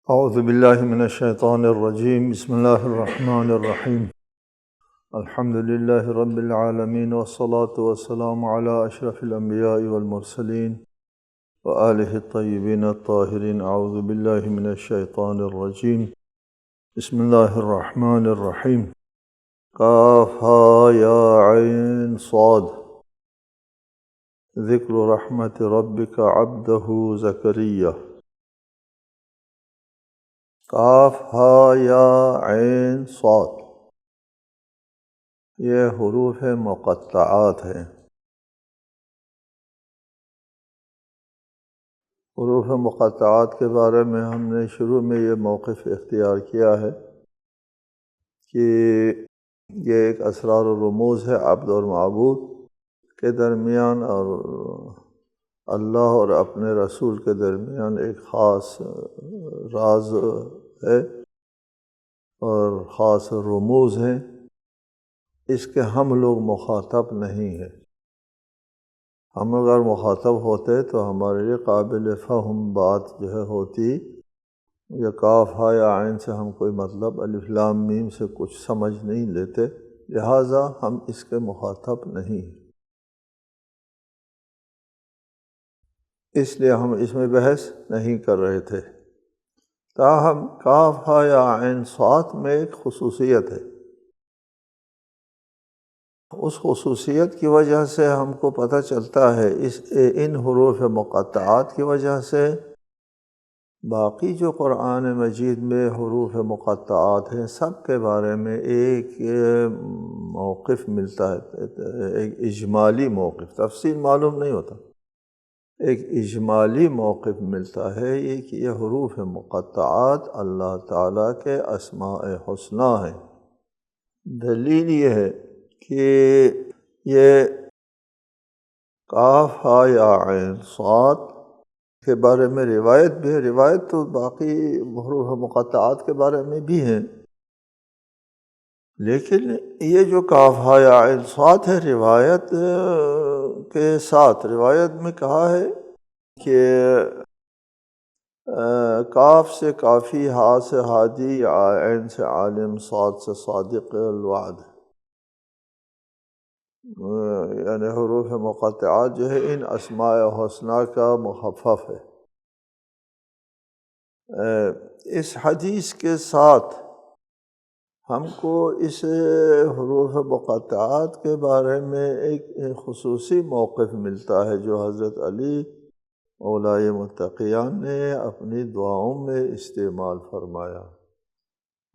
اعوذ باللہ من الشیطان الرجیم بسم اللہ الرحمن الرحیم الحمد للہ رب العالمین والصلاة والسلام علی اشرف الانبیاء والمرسلین وآلہ الطیبین الطاہرین اعوذ باللہ من الشیطان الرجیم بسم اللہ الرحمن الرحیم کاف ہا یا عین صاد ذکر رحمت ربک عبدہ زکریہ کاف ہا یا عین صاد یہ حروف مقطعات ہیں۔ حروف مقطعات کے بارے میں ہم نے شروع میں یہ موقف اختیار کیا ہے کہ یہ ایک اسرار و رموز ہے عبد اور معبود کے درمیان اور اللہ اور اپنے رسول کے درمیان ایک خاص راز ہے اور خاص رموز ہیں، اس کے ہم لوگ مخاطب نہیں ہیں۔ ہم اگر مخاطب ہوتے تو ہمارے لیے قابل فہم بات جو ہے ہوتی، یا کاف ہا یا عین سے ہم کوئی مطلب الف لام میم سے کچھ سمجھ نہیں لیتے، لہٰذا ہم اس کے مخاطب نہیں ہیں، اس لیے ہم اس میں بحث نہیں کر رہے تھے۔ تاہم کاف ہا یا عین صاد میں ایک خصوصیت ہے، اس خصوصیت کی وجہ سے ہم کو پتہ چلتا ہے ان حروف مقطعات کی وجہ سے باقی جو قرآن مجید میں حروف مقطعات ہیں سب کے بارے میں ایک موقف ملتا ہے، ایک اجمالی موقف، تفصیل معلوم نہیں ہوتا، ایک اجمالی موقف ملتا ہے یہ کہ یہ حروف مقطعات اللہ تعالیٰ کے اسماء حسنی ہیں۔ دلیل یہ ہے کہ یہ کاف ہا یا عین صاد کے بارے میں روایت بھی ہے، روایت تو باقی حروف مقطعات کے بارے میں بھی ہیں، لیکن یہ جو کاف ہا یا عین صاد ہے روایت کے ساتھ، روایت میں کہا ہے کہ کاف سے کافی، ہا سے ہادی، عین سے عالم، صاد سے صادق الوعد، یعنی حروف مقطعات جو ہے ان اسماء حسنی کا مخفف ہے۔ اس حدیث کے ساتھ ہم کو اس حروف مقطعات کے بارے میں ایک خصوصی موقف ملتا ہے جو حضرت علی اولیاء متقیان نے اپنی دعاؤں میں استعمال فرمایا۔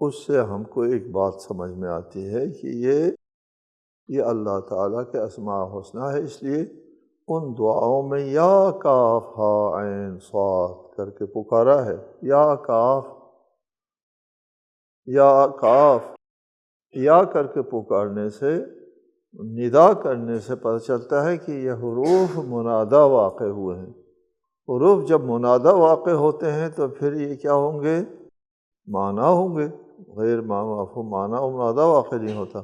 اس سے ہم کو ایک بات سمجھ میں آتی ہے کہ یہ اللہ تعالیٰ کے اسماء حسنی ہے، اس لیے ان دعاؤں میں یا کاف ہا عین صاد کر کے پکارا ہے۔ یا کاف، یا کاف، یا کر کے پکارنے سے، ندا کرنے سے پتہ چلتا ہے کہ یہ حروف منادہ واقع ہوئے ہیں۔ حروف جب منادہ واقع ہوتے ہیں تو پھر یہ کیا ہوں گے؟ معنی ہوں گے، غیر مفہوم معنی و منادہ واقع نہیں ہوتا۔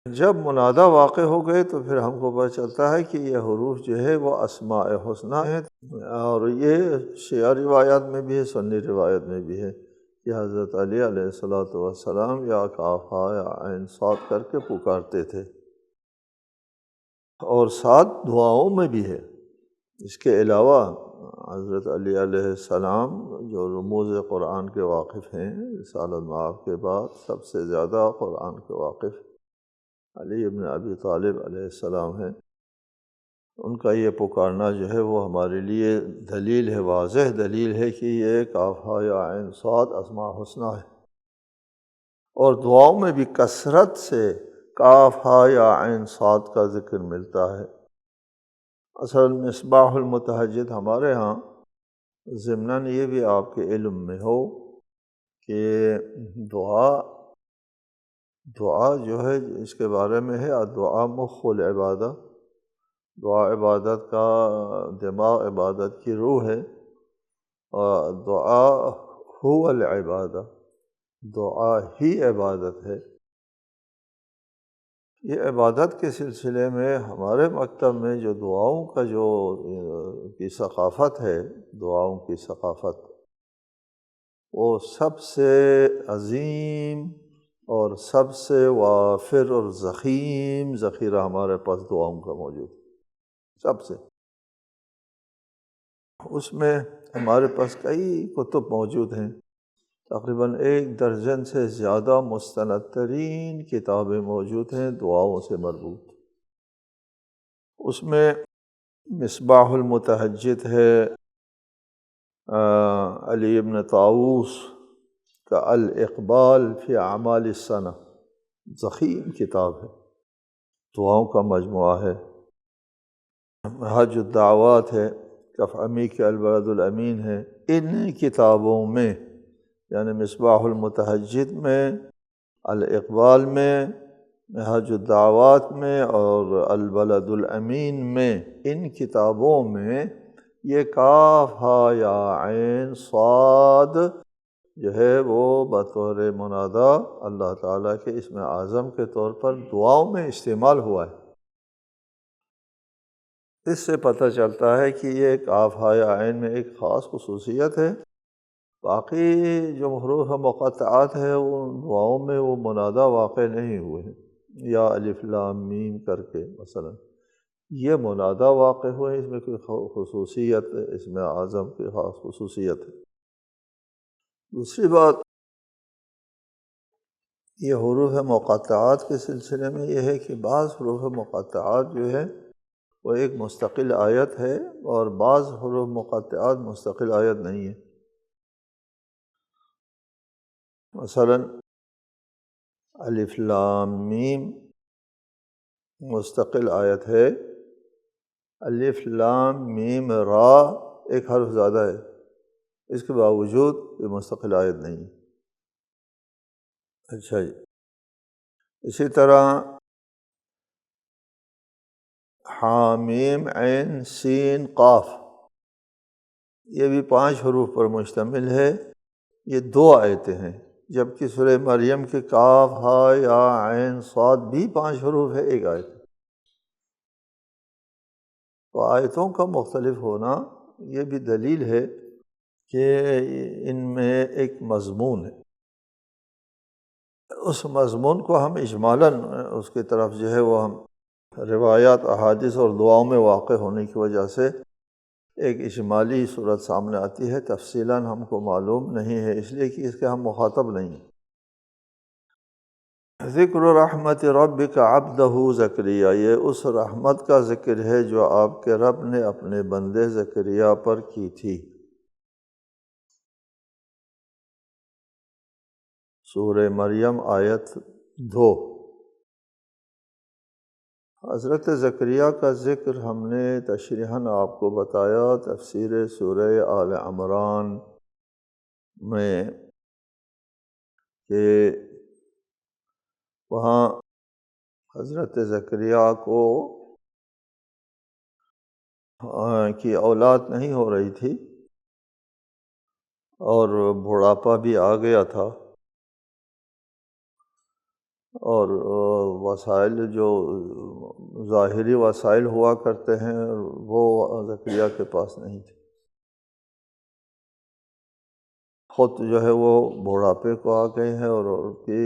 جب منادہ واقع ہو گئے تو پھر ہم کو پتہ چلتا ہے کہ یہ حروف جو ہے وہ اسماء حسنی ہیں، اور یہ شیعہ روایات میں بھی ہے، سنی روایت میں بھی ہے کہ حضرت علی علیہ السلام یا کاف ہا یا عین صاد کر کے پکارتے تھے، اور ساتھ دعاؤں میں بھی ہے۔ اس کے علاوہ حضرت علی علیہ السلام جو رموز قرآن کے واقف ہیں، رسالت مآب کے بعد سب سے زیادہ قرآن کے واقف علی ابن ابی طالب علیہ السلام ہیں، ان کا یہ پکارنا جو ہے وہ ہمارے لیے دلیل ہے، واضح دلیل ہے کہ یہ کاف ہا یا عین صاد اسماء حسنی ہے۔ اور دعاؤں میں بھی کثرت سے کاف ہا یا عین صاد کا ذکر ملتا ہے۔ اصل مصباح المتہجد ہمارے ہاں ضمناً یہ بھی آپ کے علم میں ہو کہ دعا جو ہے اس کے بارے میں ہے، دعا مخ العبادہ، دعا عبادت کا دماغ، عبادت کی روح ہے، اور دعا هو العبادہ، دعا ہی عبادت ہے۔ یہ عبادت کے سلسلے میں ہمارے مکتب میں جو دعاؤں کا جو کی ثقافت ہے، دعاؤں کی ثقافت، وہ سب سے عظیم اور سب سے وافر اور ضخیم ذخیرہ ہمارے پاس دعاؤں کا موجود ہے، سب سے۔ اس میں ہمارے پاس کئی کتب موجود ہیں، تقریباً 1 درجن سے زیادہ مستند ترین کتابیں موجود ہیں دعاؤں سے مربوط۔ اس میں مصباح المتہجد ہے، علی ابن طاووس کا الاقبال فی اعمال السنہ، ضخیم کتاب ہے، دعاؤں کا مجموعہ ہے۔ حج الدعوات ہے، کف امی کے البلد الامین ہے۔ ان کتابوں میں یعنی مصباح المتہجد میں، الاقبال میں، حج الدعوات میں اور البلد الامین میں، ان کتابوں میں یہ کاف ہا یا عین صاد جو ہے وہ بطور منادا اللہ تعالیٰ کے اسم اعظم کے طور پر دعاؤں میں استعمال ہوا ہے۔ اس سے پتہ چلتا ہے کہ یہ کاف ہا یا عین میں ایک خاص خصوصیت ہے، باقی جو حروف مقطعات ہیں ان دعاؤں میں وہ منادا واقع نہیں ہوئے ہیں، یا الف لام میم کر کے مثلا یہ منادا واقع ہوئے، اس میں کوئی خصوصیت ہے، اس میں اعظم کی خاص خصوصیت ہے۔ دوسری بات یہ حروف مقطعات کے سلسلے میں یہ ہے کہ بعض حروف مقطعات جو ہے وہ ایک مستقل آیت ہے اور بعض حروف مقطعات مستقل آیت نہیں ہے۔ مثلا الف لام میم مستقل آیت ہے، الف لام میم را ایک حرف زیادہ ہے، اس کے باوجود یہ مستقل آیت نہیں ہے۔ اچھا جی، اسی طرح حامیم عین سین قاف، یہ بھی 5 حروف پر مشتمل ہے، یہ 2 آیتیں ہیں، جبکہ سورہ مریم کے کاف ہا یا عین صاد بھی 5 حروف ہے، ایک آیت ہے۔ تو آیتوں کا مختلف ہونا یہ بھی دلیل ہے کہ ان میں ایک مضمون ہے، اس مضمون کو ہم اجمالاً اس کی طرف جو ہے وہ ہم روایات، احادیث اور دعاؤں میں واقع ہونے کی وجہ سے ایک اجمالی صورت سامنے آتی ہے، تفصیلاً ہم کو معلوم نہیں ہے، اس لیے کہ اس کے ہم مخاطب نہیں ہیں۔ ذکر رحمت ربک عبدہ زکریا، یہ اس رحمت کا ذکر ہے جو آپ کے رب نے اپنے بندے زکریا پر کی تھی۔ سورہ مریم آیت 2۔ حضرت زکریا کا ذکر ہم نے تشریحاً آپ کو بتایا تفسیر سورہ آل عمران میں کہ وہاں حضرت زکریا کو کی اولاد نہیں ہو رہی تھی اور بڑھاپا بھی آ گیا تھا، اور وسائل جو ظاہری وسائل ہوا کرتے ہیں وہ زکریا کے پاس نہیں تھے، خود جو ہے وہ بڑھاپے کو آ گئے ہیں اور ان کی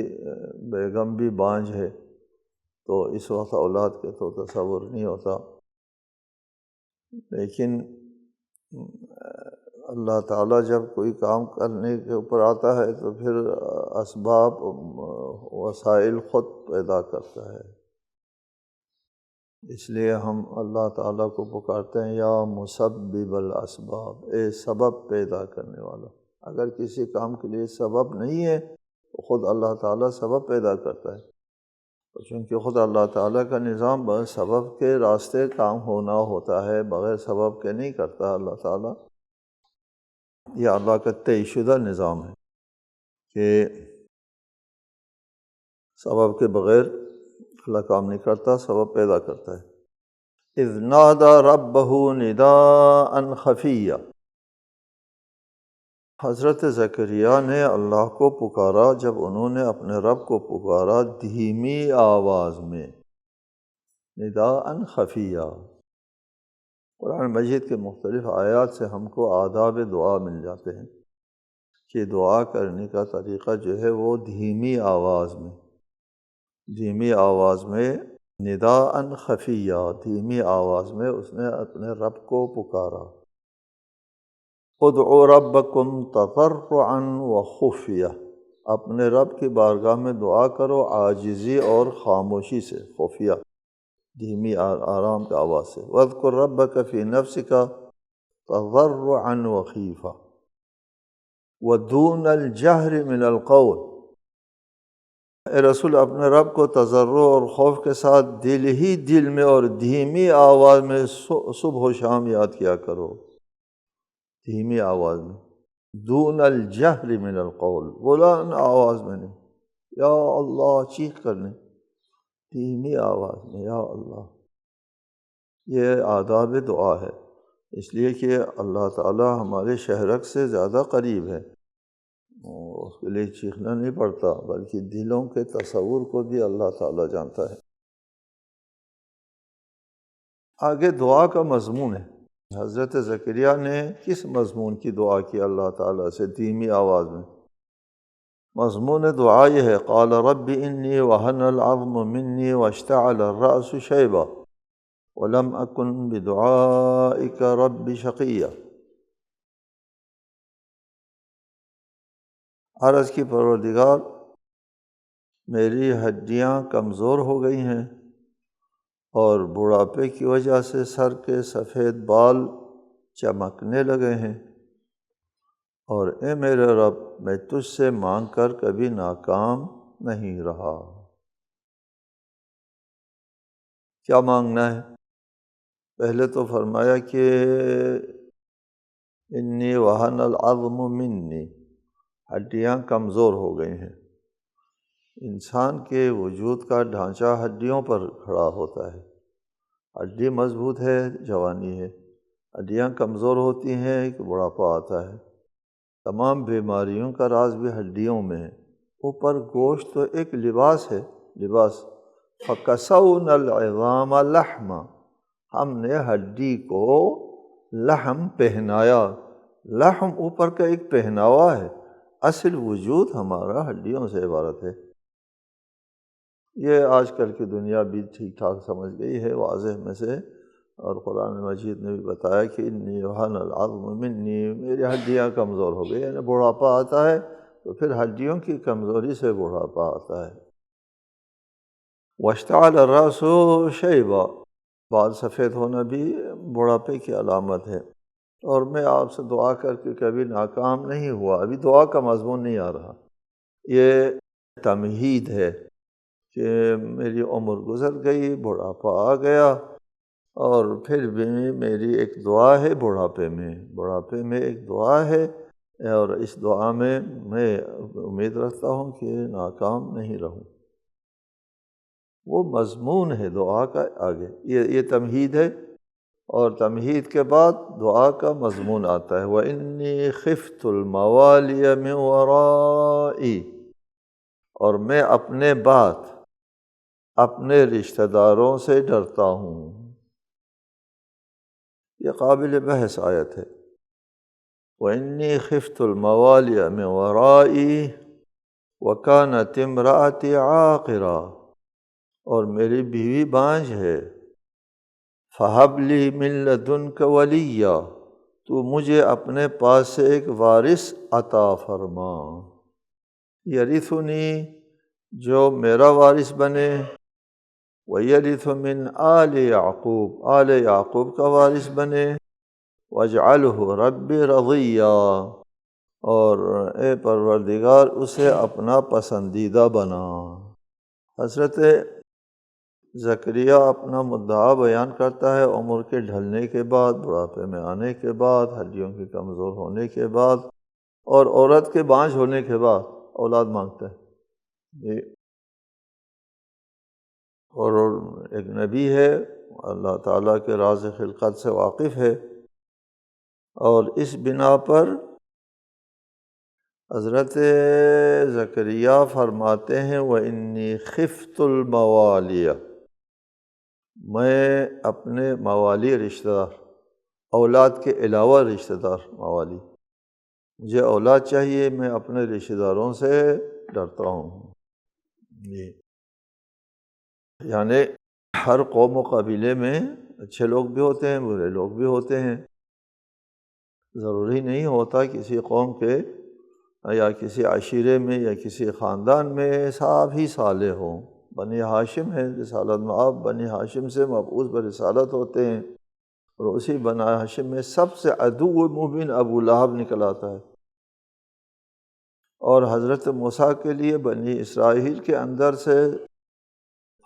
بیگم بھی بانجھ ہے، تو اس وقت اولاد کے تو تصور نہیں ہوتا۔ لیکن اللہ تعالیٰ جب کوئی کام کرنے کے اوپر آتا ہے تو پھر اسباب وسائل خود پیدا کرتا ہے، اس لیے ہم اللہ تعالیٰ کو پکارتے ہیں یا مسبب الاسباب، اے سبب پیدا کرنے والا۔ اگر کسی کام کے لیے سبب نہیں ہے تو خود اللہ تعالیٰ سبب پیدا کرتا ہے، چونکہ خود اللہ تعالیٰ کا نظام بغیر سبب کے راستے کام ہونا ہوتا ہے، بغیر سبب کے نہیں کرتا اللہ تعالیٰ۔ یہ اللہ کا طے شدہ نظام ہے کہ سبب کے بغیر اللہ کام نہیں کرتا، سبب پیدا کرتا ہے۔ اذ نادى ربه نداء خفیا، حضرت زکریا نے اللہ کو پکارا جب انہوں نے اپنے رب کو پکارا دھیمی آواز میں۔ نداء خفیہ۔ قرآن مجید کے مختلف آیات سے ہم کو آداب دعا مل جاتے ہیں کہ دعا کرنے کا طریقہ جو ہے وہ دھیمی آواز میں نداء خفیہ، دھیمی آواز میں اس نے اپنے رب کو پکارا۔ ادعوا ربکم تضرعا وخفیہ، اپنے رب کی بارگاہ میں دعا کرو عاجزی اور خاموشی سے، خفیہ دھیمی آرام کی آواز سے۔ واذکر ربک فی نفسک تضرعا وخیفہ ودون الجہر من القول، اے رسول اپنے رب کو تضرع اور خوف کے ساتھ دل میں اور دھیمی آواز میں صبح و شام یاد کیا کرو، دھیمی آواز میں، دون الجہر من القول، بلند آواز میں نہیں، یا اللہ چیخ کرنے، دھیمی آواز میں یا اللہ۔ یہ آداب دعا ہے، اس لیے کہ اللہ تعالی ہمارے شہرک سے زیادہ قریب ہے، اس کے لیے چیخنا نہیں پڑتا بلکہ دلوں کے تصور کو بھی اللہ تعالی جانتا ہے۔ آگے دعا کا مضمون ہے، حضرت زکریا نے کس مضمون کی دعا کی اللہ تعالیٰ سے دھیمی آواز میں؟ مضمون دعا یہ ہے، قال رب انی وہن العظم منی واشتعل الرأس شیبا ولم اکن بدعائک رب شقیا۔ عرض کی پروردگار، میری ہڈیاں کمزور ہو گئی ہیں اور بڑھاپے کی وجہ سے سر کے سفید بال چمکنے لگے ہیں، اور اے میرے رب میں تجھ سے مانگ کر کبھی ناکام نہیں رہا۔ کیا مانگنا ہے؟ پہلے تو فرمایا کہ انی وہن العظم منی، ہڈیاں کمزور ہو گئی ہیں۔ انسان کے وجود کا ڈھانچہ ہڈیوں پر کھڑا ہوتا ہے، ہڈی مضبوط ہے جوانی ہے، ہڈیاں کمزور ہوتی ہیں ایک بڑھاپا آتا ہے۔ تمام بیماریوں کا راز بھی ہڈیوں میں ہے۔ اوپر گوشت تو ایک لباس ہے، لباس، فَكَسَوْنَا الْعِظَامَ لَحْمًا، ہم نے ہڈی کو لحم پہنایا، لحم اوپر کا ایک پہناوا ہے، اصل وجود ہمارا ہڈیوں سے عبارت ہے۔ یہ آج کل کی دنیا بھی ٹھیک ٹھاک سمجھ گئی ہے واضح میں سے، اور قرآن مجید نے بھی بتایا کہ انی وہن العظم منی، میری ہڈیاں کمزور ہو گئی، یعنی بڑھاپا آتا ہے تو پھر ہڈیوں کی کمزوری سے بڑھاپا آتا ہے۔ واشتعل الرأس شیبا، بال سفید ہونا بھی بڑھاپے کی علامت ہے۔ اور میں آپ سے دعا کر کے کبھی ناکام نہیں ہوا، ابھی دعا کا مضمون نہیں آ رہا، یہ تمہید ہے کہ میری عمر گزر گئی، بڑھاپا آ گیا، اور پھر بھی میری ایک دعا ہے بڑھاپے میں ایک دعا ہے، اور اس دعا میں امید رکھتا ہوں کہ ناکام نہیں رہوں۔ وہ مضمون ہے دعا کا آگے، یہ تمہید ہے، اور تمہید کے بعد دعا کا مضمون آتا ہے، وَإِنِّي خِفْتُ الْمَوَالِيَ مِنْ وَرَائِي، اور میں اپنے بعد اپنے رشتہ داروں سے ڈرتا ہوں۔ یہ قابل بحث آیت ہے، وَإِنِّي خِفْتُ الْمَوَالِيَ مِنْ وَرَائِي وَكَانَتِ امْرَأَتِي عَاقِرًا، اور میری بیوی بانجھ ہے، فَهَبْ لِي مِن لَّدُنْكَ وَلِيًّا، تو مجھے اپنے پاس سے ایک وارث عطا فرما، یرثنی، جو میرا وارث بنے، وَيَرِثُ مِنْ آلِ یعقوب، آل یعقوب کا وارث بنے، وَاجْعَلْهُ رَبِّ رَضِيًّا، اور اے پروردگار اسے اپنا پسندیدہ بنا۔ حضرت زکریا اپنا مدعا بیان کرتا ہے، عمر کے ڈھلنے کے بعد، بڑھاپے میں آنے کے بعد، ہڈیوں کے کمزور ہونے کے بعد، اور عورت کے بانجھ ہونے کے بعد اولاد مانگتا ہے، اور ایک نبی ہے، اللہ تعالیٰ کے راز خلقت سے واقف ہے، اور اس بنا پر حضرت زکریا فرماتے ہیں، وَإِنِّي خِفْتُ الْمَوَالِيَ، میں اپنے موالی رشتہ دار، اولاد کے علاوہ رشتہ دار موالی، مجھے اولاد چاہیے، میں اپنے رشتہ داروں سے ڈرتا ہوں۔ جی، یعنی ہر قوم و قبیلے میں اچھے لوگ بھی ہوتے ہیں، برے لوگ بھی ہوتے ہیں۔ ضروری نہیں ہوتا کسی قوم کے یا کسی عشیرے میں یا کسی خاندان میں سب ہی صالح ہوں۔ بنی ہاشم ہے رسالت میں، آپ بنی ہاشم سے مبعوث برسالت ہوتے ہیں، اور اسی بنی ہاشم میں سب سے عدو مبین ابو لہب نکل آتا ہے۔ اور حضرت موسیٰ کے لیے بنی اسرائیل کے اندر سے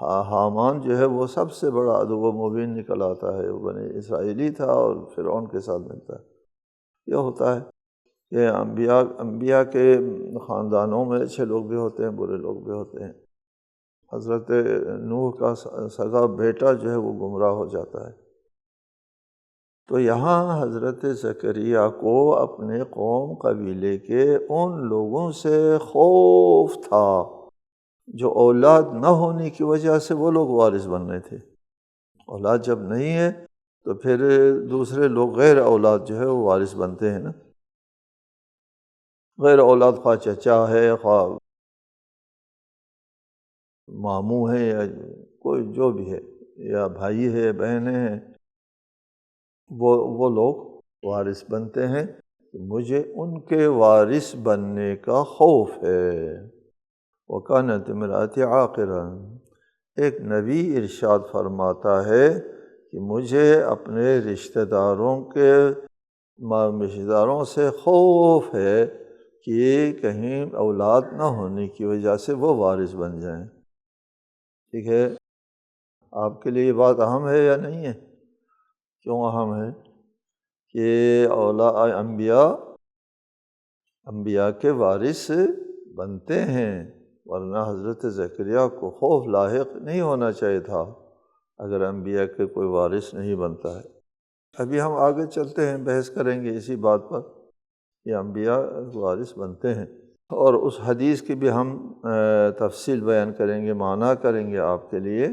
حامان جو ہے وہ سب سے بڑا عدو مبین نکل آتا ہے، وہ بنی اسرائیلی تھا اور فرعون کے ساتھ ملتا ہے۔ یہ ہوتا ہے کہ انبیاء کے خاندانوں میں اچھے لوگ بھی ہوتے ہیں، برے لوگ بھی ہوتے ہیں۔ حضرت نوح کا سگا بیٹا جو ہے وہ گمراہ ہو جاتا ہے۔ تو یہاں حضرت زکریا کو اپنے قوم قبیلے کے ان لوگوں سے خوف تھا جو اولاد نہ ہونے کی وجہ سے وہ لوگ وارث بن رہے تھے۔ اولاد جب نہیں ہے تو پھر دوسرے لوگ غیر اولاد جو ہے وہ وارث بنتے ہیں نا۔ غیر اولاد خواہ چچا ہے، خواہ ماموں ہے، یا کوئی جو بھی ہے، یا بھائی ہے، بہنیں ہیں، وہ لوگ وارث بنتے ہیں۔ مجھے ان کے وارث بننے کا خوف ہے۔ وَكَانَتِ امْرَأَتِي عَاقِرًا، ایک نبی ارشاد فرماتا ہے کہ مجھے اپنے رشتہ داروں سے خوف ہے کہ کہیں اولاد نہ ہونے کی وجہ سے وہ وارث بن جائیں۔ ٹھیک ہے، آپ کے لیے یہ بات اہم ہے یا نہیں ہے؟ کیوں اہم ہے؟ کہ انبیاء کے وارث بنتے ہیں، ورنہ حضرت زکریا کو خوف لاحق نہیں ہونا چاہیے تھا اگر انبیاء کے کوئی وارث نہیں بنتا ہے۔ ابھی ہم آگے چلتے ہیں، بحث کریں گے اسی بات پر کہ انبیاء وارث بنتے ہیں، اور اس حدیث کی بھی ہم تفصیل بیان کریں گے، معنی کریں گے آپ کے لیے،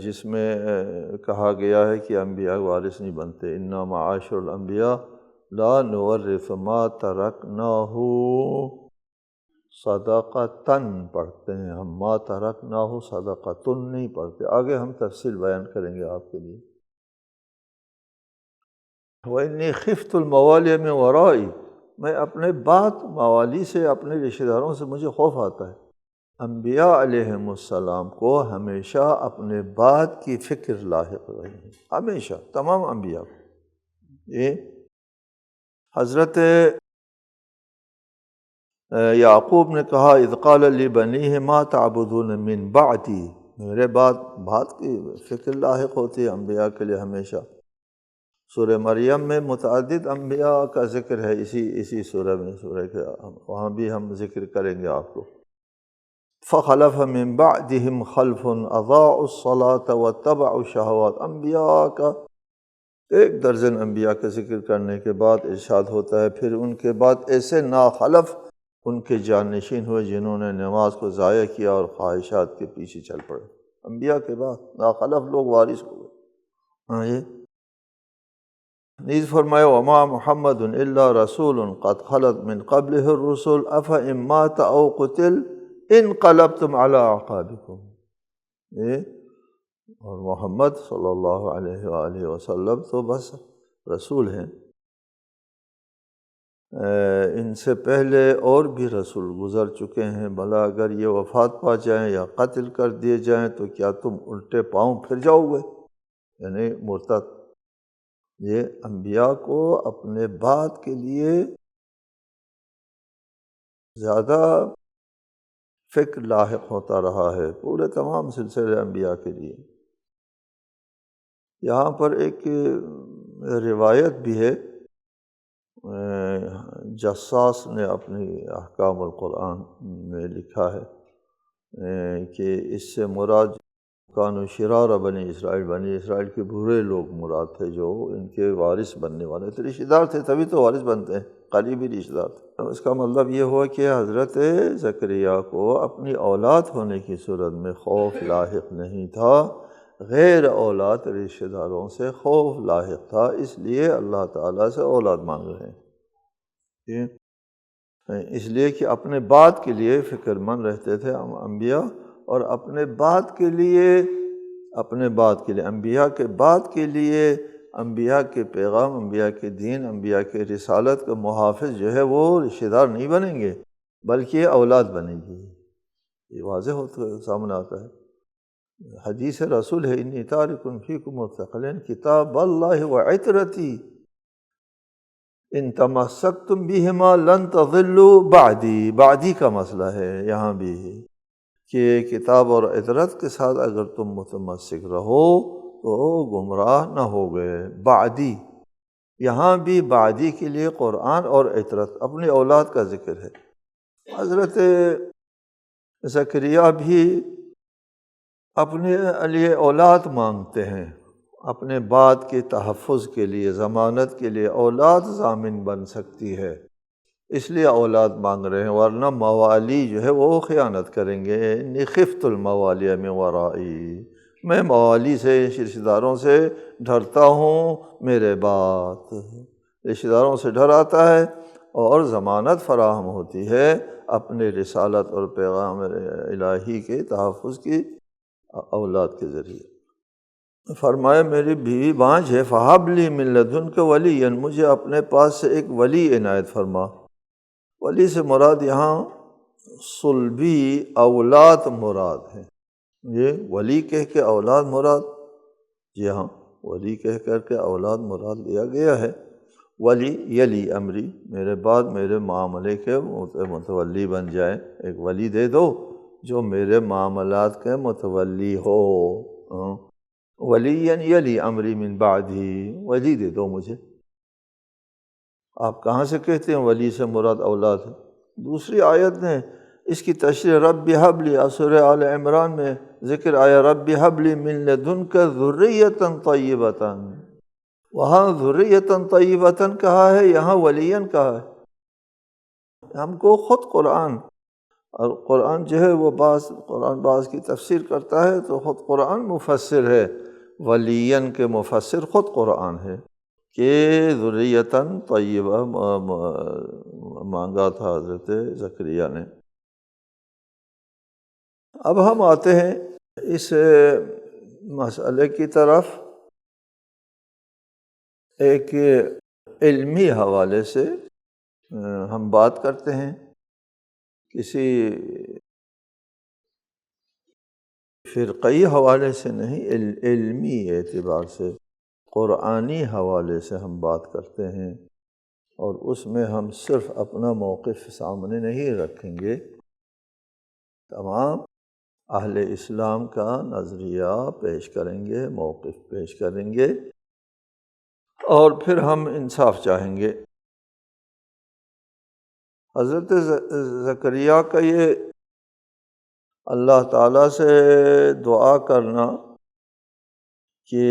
جس میں کہا گیا ہے کہ انبیاء وارث نہیں بنتے۔ اِنَّا مَعَاشِرَ الْأَنْبِيَاءِ لَا نُوَرِّثُ مَا تَرَكْنَاهُ صدقۃً پڑھتے ہیں ہم، ما ترکناہ صدقۃً نہیں پڑھتے۔ آگے ہم تفصیل بیان کریں گے آپ کے لیے۔ وَإِنِّي خِفْتُ الْمَوَالِيَ مِنْ وَرَائِي، میں اپنے بعد موالی سے، اپنے رشتہ داروں سے مجھے خوف آتا ہے۔ انبیاء علیہم السلام کو ہمیشہ اپنے بعد کی فکر لاحق رہی ہے، ہمیشہ، تمام انبیاء کو۔ یہ حضرت یعقوب نے کہا اذ قال لبنیہ ما تعبدون من بعدی، میرے بعد کی فکر لاحق ہوتی ہے انبیاء کے لیے ہمیشہ۔ سورہ مریم میں متعدد انبیاء کا ذکر ہے، اسی سورہ میں، سورہ کے وہاں بھی ہم ذکر کریں گے آپ کو۔ فخلف من بعدہم خلف اضاعوا الصلاة واتبعوا الشہوات، انبیاء کا ایک درجن انبیاء کا ذکر کرنے کے بعد ارشاد ہوتا ہے پھر ان کے بعد ایسے ناخلف ان کے جانشین ہوئے جنہوں نے نماز کو ضائع کیا اور خواہشات کے پیچھے چل پڑے۔ انبیاء کے بعد ناخلف لوگ وارث ہوئے۔ نیز فرمایا وما محمد الا رسول قد خلت من قبلہ الرسل افإن مات او قتل انقلبتم علی اعقابکم۔ اور محمد صلی اللہ علیہ وآلہ وسلم تو بس رسول ہیں، ان سے پہلے اور بھی رسول گزر چکے ہیں، بھلا اگر یہ وفات پا جائیں یا قتل کر دیے جائیں تو کیا تم الٹے پاؤں پھر جاؤ گے، یعنی مرتد۔ یہ انبیاء کو اپنے بعد کے لیے زیادہ فکر لاحق ہوتا رہا ہے، پورے تمام سلسلے انبیاء کے لیے۔ یہاں پر ایک روایت بھی ہے، جساس نے اپنی احکام القرآن میں لکھا ہے کہ اس سے مراد کانوا شرار بنی اسرائیل کے برے لوگ مراد تھے جو ان کے وارث بننے والے تھے، رشتہ دار تھے، تبھی تو وارث بنتے ہیں، قریبی رشتہ دار تھے۔ اس کا مطلب یہ ہوا کہ حضرت زکریا کو اپنی اولاد ہونے کی صورت میں خوف لاحق نہیں تھا، غیر اولاد رشتہ داروں سے خوف لاحق تھا، اس لیے اللہ تعالیٰ سے اولاد مانگ رہے ہیں۔ اس لیے کہ اپنے بعد کے لیے فکر مند رہتے تھے انبیاء، اور اپنے بعد کے لیے انبیاء کے بعد کے لیے انبیاء کے پیغام، انبیاء کے دین، انبیاء کے رسالت کا محافظ جو ہے وہ رشتہ دار نہیں بنیں گے بلکہ اولاد بنے گی۔ یہ واضح ہوتا ہے، سامنے آتا ہے، حدیث رسول ہے، انی تارک فیکم الثقلین کتاب اللہ وعطرتی ان تمسکتم بہما لن تضلوا بعدی کا مسئلہ ہے یہاں بھی، کہ کتاب اور عطرت کے ساتھ اگر تم متمسک رہو تو گمراہ نہ ہو گئے۔ بعدی، یہاں بھی بعدی کے لیے قرآن اور عطرت، اپنی اولاد کا ذکر ہے۔ حضرت زکریا بھی اپنے لیے اولاد مانگتے ہیں، اپنے بعد کے تحفظ کے لیے، ضمانت کے لیے اولاد ضامن بن سکتی ہے، اس لیے اولاد مانگ رہے ہیں، ورنہ موالی جو ہے وہ خیانت کریں گے۔ انی خفت الموالی من ورائی، میں موالی سے، رشتہ داروں سے ڈرتا ہوں، میرے بعد رشتہ داروں سے ڈر آتا ہے اور ضمانت فراہم ہوتی ہے اپنے رسالت اور پیغام الہی کے تحفظ کی اولاد کے ذریعے۔ فرمایا میری بیوی بانجھ ہے، فہب لی من لدنک ولیا، مجھے اپنے پاس سے ایک ولی عنایت فرما۔ ولی سے مراد یہاں صلبی اولاد مراد ہے، یہ ولی کہہ کے اولاد مراد، جی ہاں ولی کہہ کر کے اولاد مراد لیا گیا ہے۔ ولی یلی امری، میرے بعد میرے معاملے کے متولی بن جائے، ایک ولی دے دو جو میرے معاملات کے متولی ہو۔ ولی یلی امری من بعدی، ولی دے دو مجھے۔ آپ کہاں سے کہتے ہیں ولی سے مراد اولاد ہے؟ دوسری آیت نے اس کی تشریح رب ہب لی، سورہ آل عمران میں ذکر آیا رب ہب لی من لدنک ذریۃ طیبۃ، وہاں ذریۃ طیبۃ کہا ہے، یہاں ولیًا کہا ہے۔ ہم کو خود قرآن، اور قرآن جو ہے وہ قرآن بعض کی تفسیر کرتا ہے تو خود قرآن مفسر ہے، ولیًا کے مفسر خود قرآن ہے، کہ ذریۃ طیبہ مانگا تھا حضرت زکریا نے۔ اب ہم آتے ہیں اس مسئلے کی طرف ایک علمی حوالے سے ہم بات کرتے ہیں، کسی فرقی حوالے سے نہیں، علمی اعتبار سے، قرآنی حوالے سے ہم بات کرتے ہیں، اور اس میں ہم صرف اپنا موقف سامنے نہیں رکھیں گے، تمام اہل اسلام کا نظریہ پیش کریں گے، موقف پیش کریں گے، اور پھر ہم انصاف چاہیں گے۔ حضرت زکریا کا یہ اللہ تعالیٰ سے دعا کرنا کہ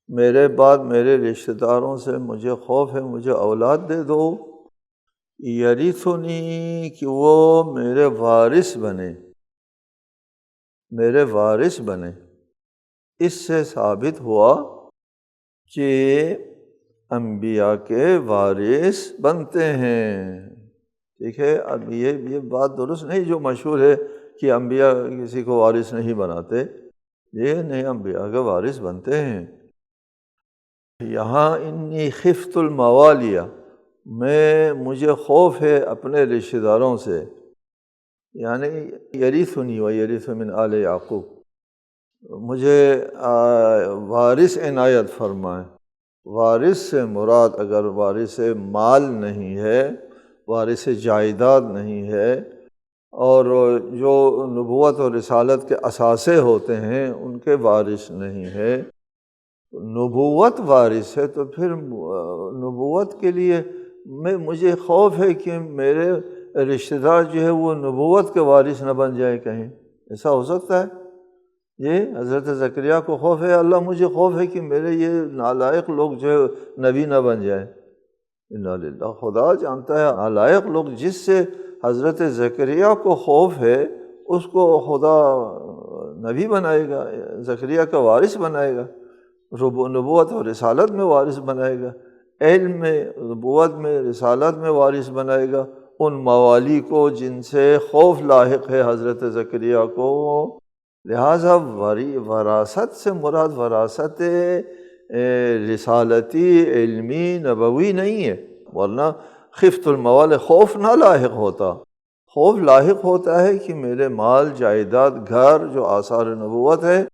میرے بعد میرے رشتہ داروں سے مجھے خوف ہے، مجھے اولاد دے دو، یرثنی، کہ وہ میرے وارث بنے، اس سے ثابت ہوا کہ انبیاء کے وارث بنتے ہیں۔ ٹھیک ہے، اب یہ بات درست نہیں جو مشہور ہے کہ انبیاء کسی کو وارث نہیں بناتے، یہ نہیں، انبیاء کے وارث بنتے ہیں۔ یہاں انی خفت الموالیہ، مجھے خوف ہے اپنے رشتہ داروں سے، یعنی یرثنی و یرث من آل یعقوب، مجھے وارث عنایت فرمائیں۔ وارث سے مراد اگر وارث مال نہیں ہے، وارث جائیداد نہیں ہے، اور جو نبوت اور رسالت کے اثاثے ہوتے ہیں ان کے وارث نہیں ہے، نبوت وارث ہے، تو پھر نبوت کے لیے مجھے خوف ہے کہ میرے رشتہ دار جو ہے وہ نبوت کے وارث نہ بن جائے کہیں، ایسا ہو سکتا ہے؟ یہ حضرت زکریا کو خوف ہے، اللہ مجھے خوف ہے کہ میرے یہ نالائق لوگ جو ہے نبی نہ بن جائیں۔ انا للہ، خدا جانتا ہے نالائق لوگ، جس سے حضرت زکریا کو خوف ہے اس کو خدا نبی بنائے گا، زکریا کا وارث بنائے گا، نبوت اور رسالت میں وارث بنائے گا، علم میں، نبوت میں، رسالت میں وارث بنائے گا ان موالی کو جن سے خوف لاحق ہے حضرت زکریا کو۔ لہٰذا وراثت سے مراد وراثت رسالتی، علمی، نبوی نہیں ہے، ورنہ خفت الموال خوف نہ لاحق ہوتا۔ خوف لاحق ہوتا ہے کہ میرے مال، جائیداد، گھر جو آثار نبوت ہے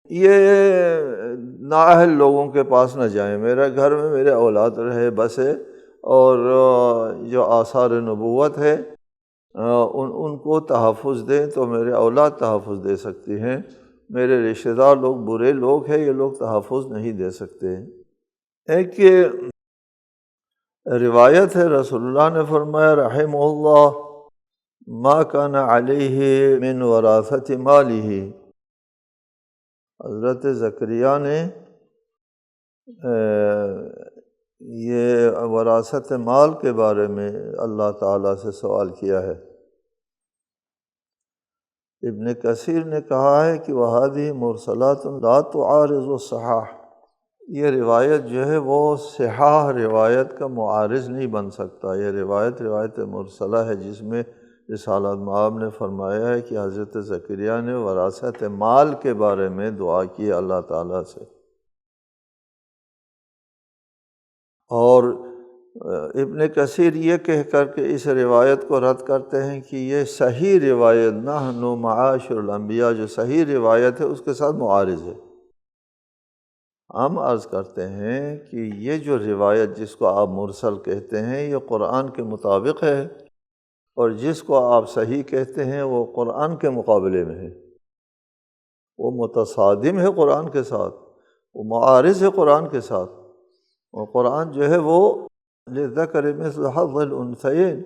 یہ نااہل لوگوں کے پاس نہ جائیں، میرے گھر میں میرے اولاد رہے بسے، اور جو آثار نبوت ہے ان کو تحفظ دیں تو میرے اولاد تحفظ دے سکتی ہیں، میرے رشتہ دار لوگ برے لوگ ہیں، یہ لوگ تحفظ نہیں دے سکتے۔ ایک روایت ہے رسول اللہ نے فرمایا رحمہ اللہ ما کان علیہ من وراثت مالہ، حضرت زکریا نے یہ وراثت مال کے بارے میں اللہ تعالیٰ سے سوال کیا ہے۔ ابن کثیر نے کہا ہے کہ وَهَذِهِ مُرْسَلَاتٌ لَا تُعَارِضُ الصَّحَاحَ، یہ روایت جو ہے وہ صحاح روایت کا معارض نہیں بن سکتا، یہ روایت مرسلہ ہے جس میں رسالۃ مآب نے فرمایا ہے کہ حضرت زکریا نے وراثت مال کے بارے میں دعا کی اللہ تعالیٰ سے۔ اور ابن کثیر یہ کہہ کر کے اس روایت کو رد کرتے ہیں کہ یہ صحیح روایت نحن معاشر الانبیاء جو صحیح روایت ہے اس کے ساتھ معارض ہے۔ ہم عرض کرتے ہیں کہ یہ جو روایت جس کو آپ مرسل کہتے ہیں یہ قرآن کے مطابق ہے، اور جس کو آپ صحیح کہتے ہیں وہ قرآن کے مقابلے میں ہے، وہ متصادم ہے قرآن کے ساتھ، وہ معارض ہے قرآن کے ساتھ، اور قرآن جو ہے وہ للذکر مثل حظ الانثیین،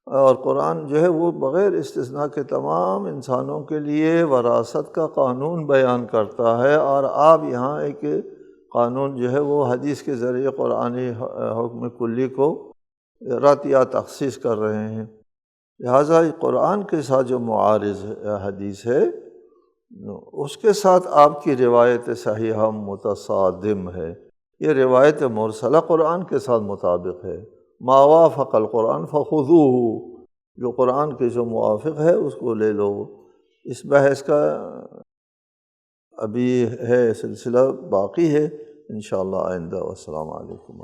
اور قرآن جو ہے وہ بغیر استثناء کے تمام انسانوں کے لیے وراثت کا قانون بیان کرتا ہے، اور آپ یہاں ایک قانون جو ہے وہ حدیث کے ذریعے قرآنی حکم کلی کو رد یا تخصیص کر رہے ہیں۔ لہٰذا قرآن کے ساتھ جو معارض حدیث ہے اس کے ساتھ آپ کی روایت صحیحہ متصادم ہے۔ یہ روایت مرسلہ قرآن کے ساتھ مطابق ہے، ما وافق القرآن فخذوہ، جو قرآن کے جو موافق ہے اس کو لے لو۔ اس بحث کا ابھی ہے سلسلہ باقی ہے انشاءاللہ آئندہ۔ والسلام علیکم۔